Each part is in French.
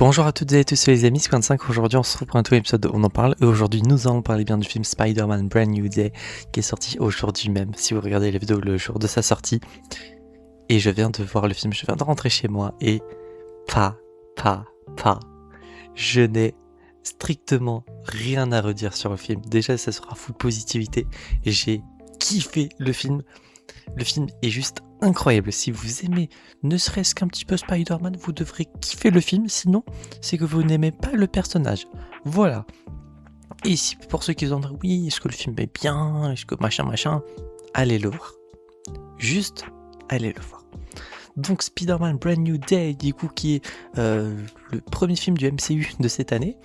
Bonjour à toutes et à tous, c'est les amis, Squad5. Aujourd'hui, on se retrouve pour un nouvel épisode de On en parle. Et aujourd'hui, nous allons parler bien du film Spider-Man Brand New Day qui est sorti aujourd'hui même. Si vous regardez la vidéo le jour de sa sortie. Et je viens de voir le film, je viens de rentrer chez moi et je n'ai strictement rien à redire sur le film. Déjà, ça sera full positivité. J'ai kiffé le film. Le film est juste incroyable. Si vous aimez ne serait-ce qu'un petit peu Spider-Man, vous devrez kiffer le film. Sinon, c'est que vous n'aimez pas le personnage. Voilà. Et si pour ceux qui se demandent, oui, est-ce que le film est bien, est-ce que machin, allez le voir. Juste, allez le voir. Donc Spider-Man Brand New Day, du coup, qui est le premier film du MCU de cette année,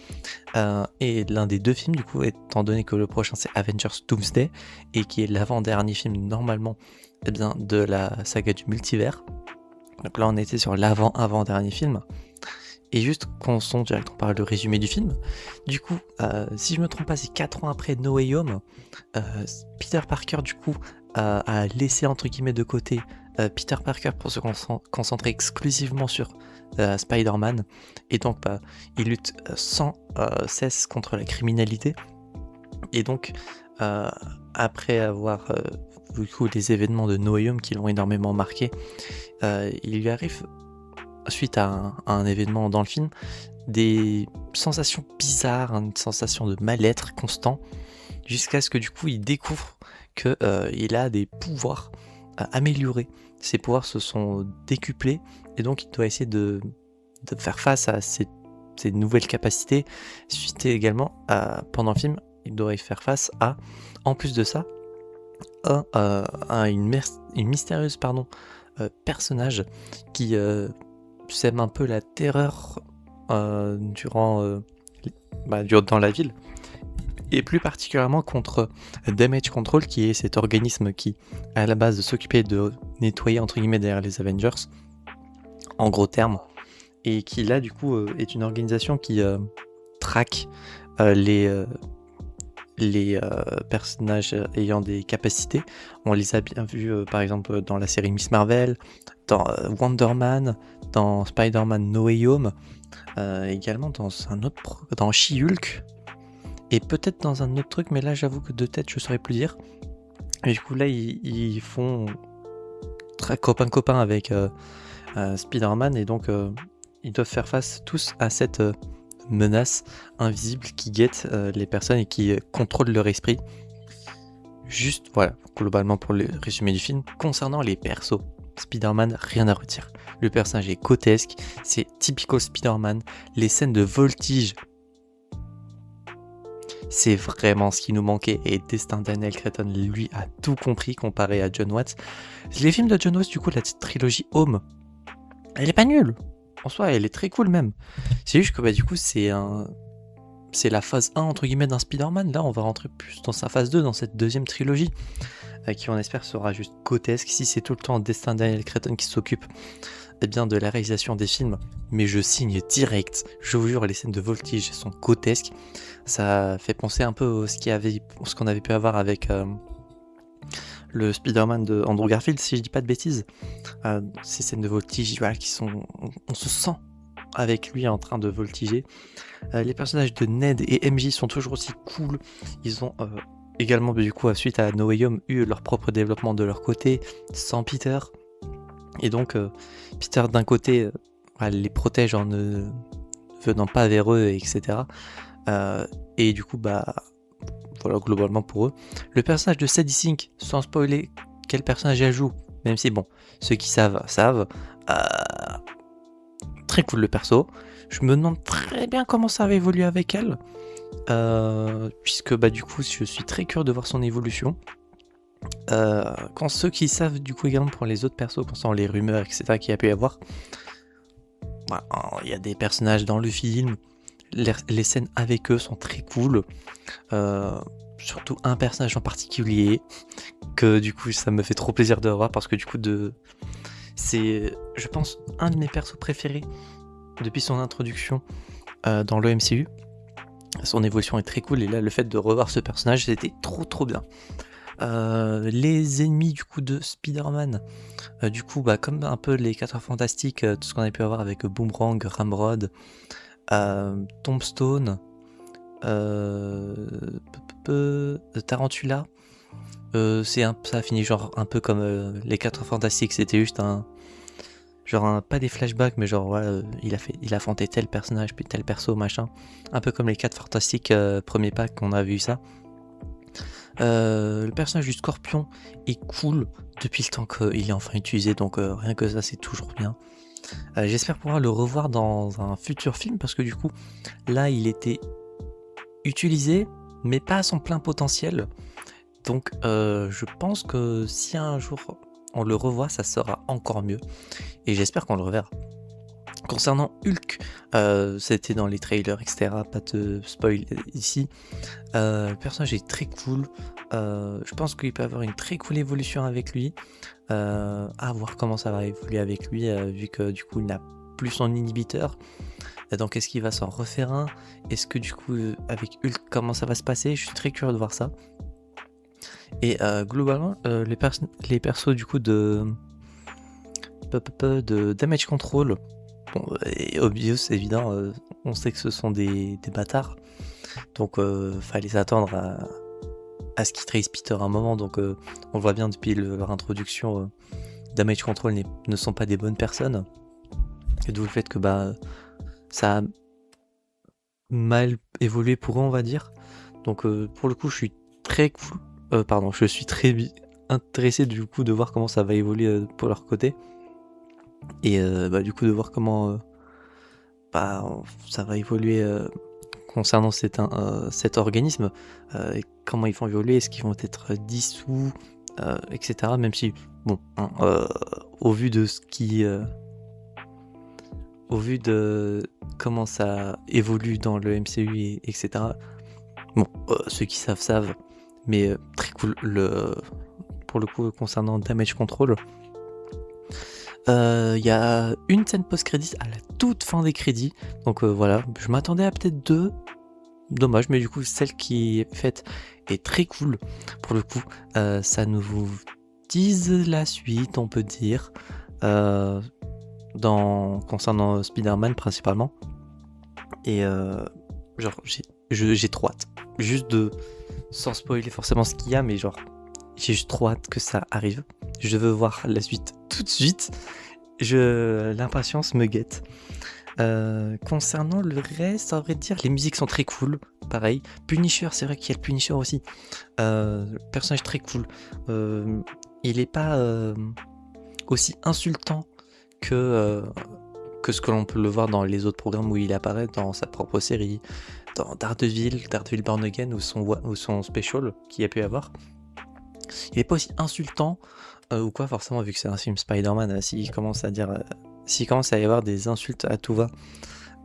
et l'un des deux films, du coup, étant donné que le prochain c'est Avengers Doomsday, et qui est l'avant-dernier film normalement de la saga du multivers. Donc là on était sur l'avant-dernier film. Et juste commençons directement par le résumé du film. Du coup, si je me trompe pas, c'est 4 ans après No Way Home. Peter Parker, du coup, a laissé entre guillemets de côté Peter Parker pour se concentrer exclusivement sur Spider-Man. Et donc, il lutte sans cesse contre la criminalité. Et donc, après avoir du coup les événements de No Way Home qui l'ont énormément marqué, il lui arrive, suite à un événement dans le film, des sensations bizarres, une sensation de mal-être constant, jusqu'à ce que du coup il découvre qu'il a des pouvoirs améliorés. Ses pouvoirs se sont décuplés et donc il doit essayer de faire face à ces nouvelles capacités. Suite également, pendant le film, il doit y faire face à, en plus de ça, à une mystérieuse personnage qui sème un peu la terreur dans la ville, et plus particulièrement contre Damage Control, qui est cet organisme qui, à la base, s'occupait de nettoyer entre guillemets derrière les Avengers, en gros termes, et qui là du coup est une organisation qui traque les personnages ayant des capacités. On les a bien vus par exemple dans la série Miss Marvel, dans Wonder Man, dans Spider-Man No Way Home, également dans dans She-Hulk, et peut-être dans un autre truc, mais là j'avoue que de tête je saurais plus dire. Et du coup là ils font très copain avec Spider-Man, et donc ils doivent faire face tous à cette menace invisible qui guette les personnes et qui contrôle leur esprit. Juste voilà, globalement pour le résumé du film. Concernant les persos, Spider-Man, rien à redire. Le personnage est grotesque, c'est typico Spider-Man. Les scènes de voltige, c'est vraiment ce qui nous manquait, et Destin Daniel Cretton, lui, a tout compris comparé à John Watts. Les films de John Watts, du coup, la trilogie Home, elle est pas nulle. En soi, elle est très cool même. C'est juste que du coup, c'est la phase 1 entre guillemets d'un Spider-Man. Là, on va rentrer plus dans sa phase 2, dans cette deuxième trilogie, qui on espère sera juste grotesque. Si c'est tout le temps Destin Daniel Cretton qui s'occupe de la réalisation des films, mais je signe direct. Je vous jure, les scènes de voltige sont grotesques. Ça fait penser un peu à ce qu'on avait pu avoir avec le Spider-Man de Andrew Garfield, si je dis pas de bêtises. Ces scènes de voltige, voilà, on se sent avec lui en train de voltiger. Les personnages de Ned et MJ sont toujours aussi cool. Ils ont également, du coup, suite à No Way Home, eu leur propre développement de leur côté, sans Peter. Et donc, Peter, d'un côté, les protège en ne venant pas vers eux, etc. Et du coup, voilà, globalement pour eux. Le personnage de Sadie Sink, sans spoiler quel personnage elle joue, même si bon, ceux qui savent. Très cool le perso. Je me demande très bien comment ça va évoluer avec elle, puisque du coup je suis très curieux de voir son évolution. Quand ceux qui savent du coup également pour les autres persos, concernant les rumeurs, etc. qu'il y a pu y avoir, il y a des personnages dans le film, les scènes avec eux sont très cool. Surtout un personnage en particulier que du coup ça me fait trop plaisir de revoir, parce que du coup c'est, je pense, un de mes persos préférés depuis son introduction dans le MCU. Son évolution est très cool, et là le fait de revoir ce personnage, c'était trop bien. Les ennemis du coup de Spider-Man, du coup comme un peu les 4 fantastiques, tout ce qu'on a pu avoir avec Boomerang, Ramrod, Tombstone, Tarantula. Ça a fini genre un peu comme les 4 Fantastiques, c'était juste pas des flashbacks, mais genre voilà, il a affronté tel personnage, puis tel perso, machin. Un peu comme les 4 Fantastiques, premier pack, on a vu ça. Le personnage du Scorpion est cool depuis le temps qu'il est enfin utilisé, donc rien que ça, c'est toujours bien. J'espère pouvoir le revoir dans un futur film, parce que du coup, là, il était utilisé, mais pas à son plein potentiel. Donc je pense que si un jour on le revoit, ça sera encore mieux. Et j'espère qu'on le reverra. Concernant Hulk, c'était dans les trailers, etc. Pas de spoil ici. Le personnage est très cool. Je pense qu'il peut avoir une très cool évolution avec lui. À voir comment ça va évoluer avec lui, vu que du coup il n'a plus son inhibiteur. Donc est-ce qu'il va s'en refaire un? Est-ce que du coup avec Hulk, comment ça va se passer? Je suis très curieux de voir ça. Et globalement, les persos du coup de Damage Control, bon, et obvious, évident, on sait que ce sont des bâtards, donc fallait s'attendre à ce qu'ils trahissent Peter un moment, donc on le voit bien depuis leur introduction, Damage Control ne sont pas des bonnes personnes, et d'où le fait que ça a mal évolué pour eux, on va dire. Donc pour le coup, je suis très cool. Je suis très intéressé du coup de voir comment ça va évoluer pour leur côté. Et du coup de voir comment ça va évoluer concernant cet organisme. Et comment ils vont évoluer, est-ce qu'ils vont être dissous, etc. Même si, bon, au vu de au vu de comment ça évolue dans le MCU, etc. Bon, ceux qui savent, mais très cool. Pour le coup, concernant Damage Control, il y a une scène post-crédit à la toute fin des crédits, donc voilà, je m'attendais à peut-être 2, dommage, mais du coup celle qui est faite est très cool. Pour le coup, ça nous tease la suite, on peut dire, concernant Spider-Man principalement, et j'ai trop hâte, juste sans spoiler forcément ce qu'il y a, mais genre j'ai juste trop hâte que ça arrive. Je veux voir la suite tout de suite. L'impatience me guette. Concernant le reste, à vrai dire, les musiques sont très cool. Pareil. Punisher, c'est vrai qu'il y a le Punisher aussi. Personnage très cool. Il est pas aussi insultant que ce que l'on peut le voir dans les autres programmes où il apparaît dans sa propre série, dans Daredevil Born Again ou son special qu'il y a pu avoir. Il est pas aussi insultant ou quoi forcément, vu que c'est un film Spider-Man. S'il commence à y avoir des insultes à tout va,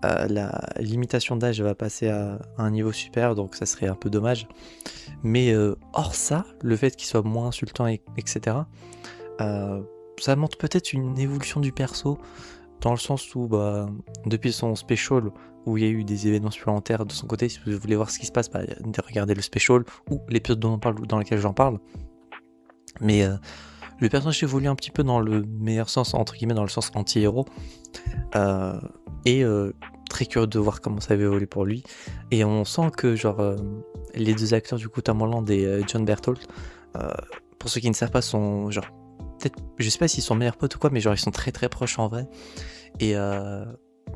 la limitation d'âge va passer à un niveau supérieur, donc ça serait un peu dommage. Mais hors ça, le fait qu'il soit moins insultant, etc., ça montre peut-être une évolution du perso, dans le sens où depuis son special, où il y a eu des événements supplémentaires de son côté, si vous voulez voir ce qui se passe, regardez le special ou l'épisode dans lequel j'en parle. Mais le personnage évolue un petit peu dans le meilleur sens, entre guillemets, dans le sens anti-héros. Et très curieux de voir comment ça va évoluer pour lui. Et on sent que les deux acteurs, du coup, Tom Holland et John Berthold, pour ceux qui ne savent pas, sont peut-être, je sais pas s'ils sont meilleurs potes ou quoi, mais ils sont très très proches en vrai. Et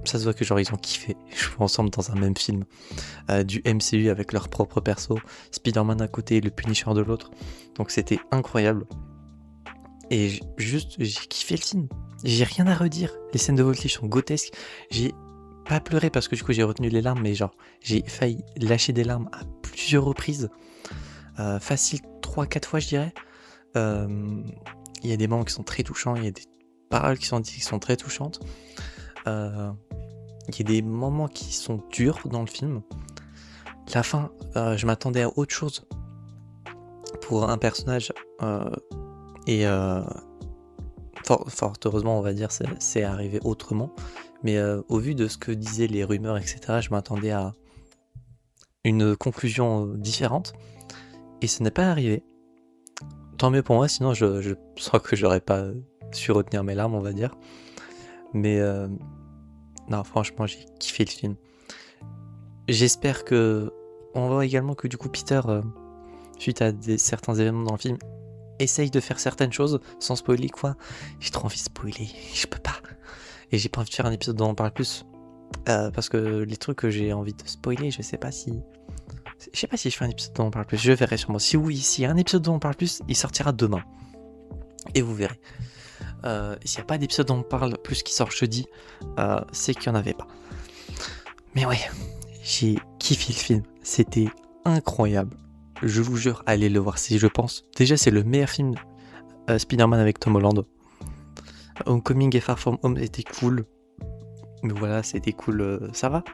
ça se voit que ils ont kiffé jouer ensemble dans un même film du MCU avec leur propre perso, Spider-Man d'un côté et le Punisher de l'autre. Donc c'était incroyable. Et j'ai kiffé le film. J'ai rien à redire. Les scènes de voltige sont grotesques. J'ai pas pleuré parce que du coup j'ai retenu les larmes, mais j'ai failli lâcher des larmes à plusieurs reprises. Facile 3-4 fois, je dirais. Il y a des moments qui sont très touchants, il y a des paroles qui sont dites qui sont très touchantes. Il y a des moments qui sont durs dans le film. La fin, je m'attendais à autre chose pour un personnage, et fort heureusement, on va dire, c'est arrivé autrement. Mais au vu de ce que disaient les rumeurs, etc., je m'attendais à une conclusion différente. Et ce n'est pas arrivé. Tant mieux pour moi, sinon je sens que j'aurais pas su retenir mes larmes, on va dire. Mais non, franchement, j'ai kiffé le film. j'espère que... On voit également que du coup Peter, suite à certains événements dans le film, essaye de faire certaines choses sans spoiler quoi. J'ai trop envie de spoiler, je peux pas. Et j'ai pas envie de faire un épisode dont on parle plus. Parce que les trucs que j'ai envie de spoiler, je sais pas si je fais un épisode dont on parle plus. Je verrai sûrement. Si oui, s'il y a un épisode dont on parle plus, il sortira demain. Et vous verrez. S'il n'y a pas d'épisode dont on parle plus qui sort jeudi, c'est qu'il n'y en avait pas. Mais ouais, j'ai kiffé le film. C'était incroyable. Je vous jure, allez le voir si je pense. Déjà, c'est le meilleur film Spider-Man avec Tom Holland. Homecoming et Far From Home était cool. Mais voilà, c'était cool, ça va.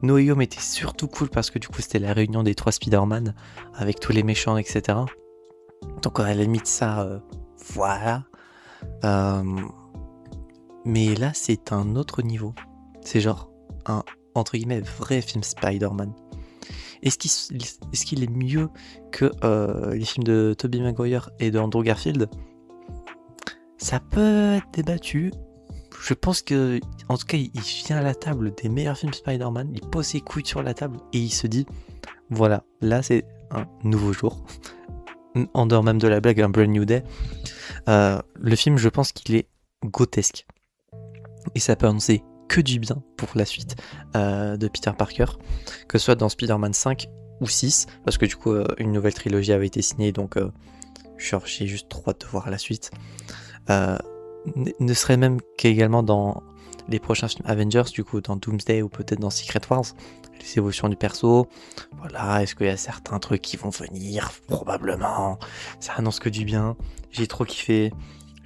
No Way Home était surtout cool parce que du coup c'était la réunion des 3 Spider-Man avec tous les méchants, etc. Donc à la limite ça, voilà. Mais là c'est un autre niveau. C'est genre un, entre guillemets, vrai film Spider-Man. Est-ce qu'il est mieux que les films de Tobey Maguire et de Andrew Garfield? Ça peut être débattu. Je pense que, en tout cas, il vient à la table des meilleurs films Spider-Man, il pose ses couilles sur la table et il se dit, voilà, là c'est un nouveau jour. En dehors même de la blague, un brand new day. Le film, je pense qu'il est grotesque. Et ça peut annoncer que du bien pour la suite de Peter Parker, que ce soit dans Spider-Man 5 ou 6, parce que du coup, une nouvelle trilogie avait été signée, donc j'ai juste trop hâte de voir la suite. Ne serait même qu'également dans les prochains films Avengers, du coup dans Doomsday ou peut-être dans Secret Wars, les évolutions du perso, voilà, est-ce qu'il y a certains trucs qui vont venir? Probablement, ça annonce que du bien, j'ai trop kiffé.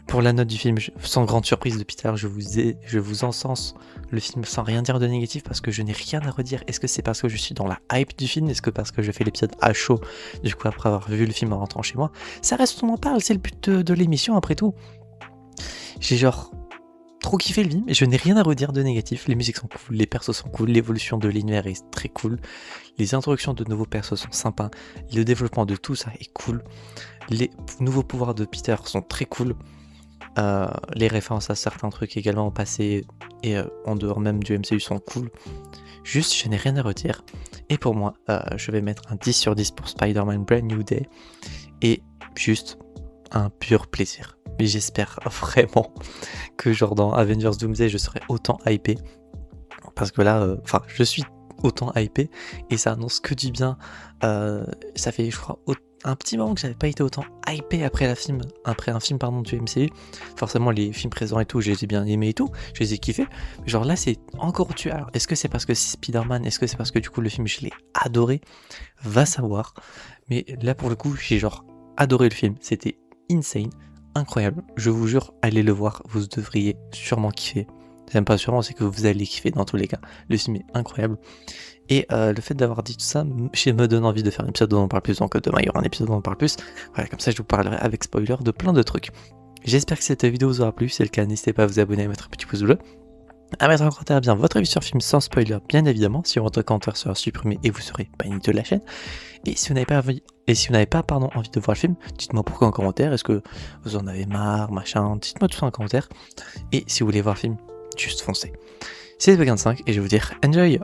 Pour la note du film, sans grande surprise de Peter, je vous encense le film sans rien dire de négatif parce que je n'ai rien à redire. Est-ce que c'est parce que je suis dans la hype du film? Est-ce que parce que je fais l'épisode à chaud, du coup après avoir vu le film en rentrant chez moi? Ça reste, on en parle, c'est le but de l'émission après tout. J'ai genre trop kiffé le film et je n'ai rien à redire de négatif. Les musiques sont cool, les persos sont cool, l'évolution de l'univers est très cool, les introductions de nouveaux persos sont sympas, le développement de tout ça est cool, les nouveaux pouvoirs de Peter sont très cool, les références à certains trucs également au passé et en dehors même du MCU sont cool. Juste, je n'ai rien à redire. Et pour moi, je vais mettre un 10 sur 10 pour Spider-Man Brand New Day et juste un pur plaisir. Mais j'espère vraiment que genre dans Avengers Doomsday je serai autant hypé, parce que là je suis autant hypé et ça annonce que du bien. Ça fait je crois un petit moment que j'avais pas été autant hypé après un film du MCU. Forcément les films présents et tout je les ai bien aimés et tout, je les ai kiffés, mais genre là c'est encore au-dessus. Alors est-ce que c'est parce que c'est Spider-Man, est-ce que c'est parce que du coup le film je l'ai adoré, va savoir, mais là pour le coup j'ai genre adoré le film, c'était insane, incroyable, je vous jure, allez le voir, vous devriez sûrement kiffer. C'est même pas sûrement, c'est que vous allez kiffer dans tous les cas. Le film est incroyable. Et le fait d'avoir dit tout ça me donne envie de faire un épisode dont on parle plus, donc demain il y aura un épisode dont on parle plus. Voilà, comme ça je vous parlerai avec spoiler de plein de trucs. J'espère que cette vidéo vous aura plu, si c'est le cas n'hésitez pas à vous abonner, à mettre un petit pouce bleu, à mettre en commentaire bien votre avis sur le film sans spoiler bien évidemment, si votre commentaire sera supprimé et vous serez banni de la chaîne. Et si vous n'avez pas envie, envie de voir le film, dites-moi pourquoi en commentaire, est-ce que vous en avez marre, machin, dites-moi tout ça en commentaire. Et si vous voulez voir le film, juste foncez. C'est Vegan5 et je vais vous dire enjoy.